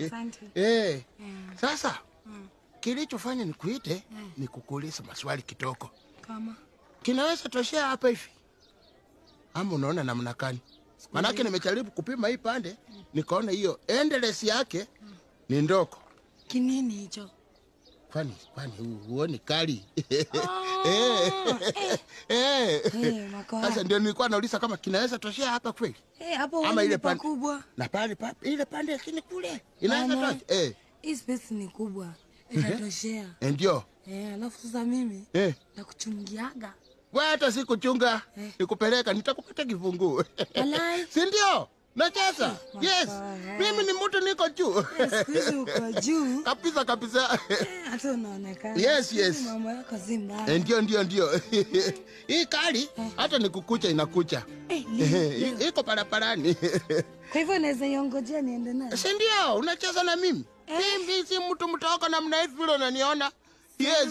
Asante. Sasa kilichofanya nikuite ni kukuuliza maswali kitoko. Kama kinaweza toshea hapa hivi? Ama unaona namna gani? Manake nimejaribu kupima hii pande, nikaona hiyo endless yake ni ndoko. Kinini hicho? Kwani huoni kali? Sasa ndio nilikuwa nauliza kama kinaweza toshea hapa kweli. Hapo ama ile pande kubwa. Na pale ile pande chini kule. Inaweza tosha? Hii space ni kubwa. Inatoshea. Ndio. Alafu sasa mimi nakuchungiaga. Wewe hata sikuchunga, nikupeleka nitakupata kifunguu. Si ndio? Nacheza. Yes. Mimi ni mtu niko juu. Sisi uko juu. Kabisa. Hata unaonekana. Yes. Mambo yako zimba. Ndio. Hii kali hata nikukucha inakucha. Iko paraparani. Kwa hivyo naweza iongojea niende nayo. Si ndio? Unacheza na mimi? Mimi si mtu mtoko namna hivi vile unaniona. Yes.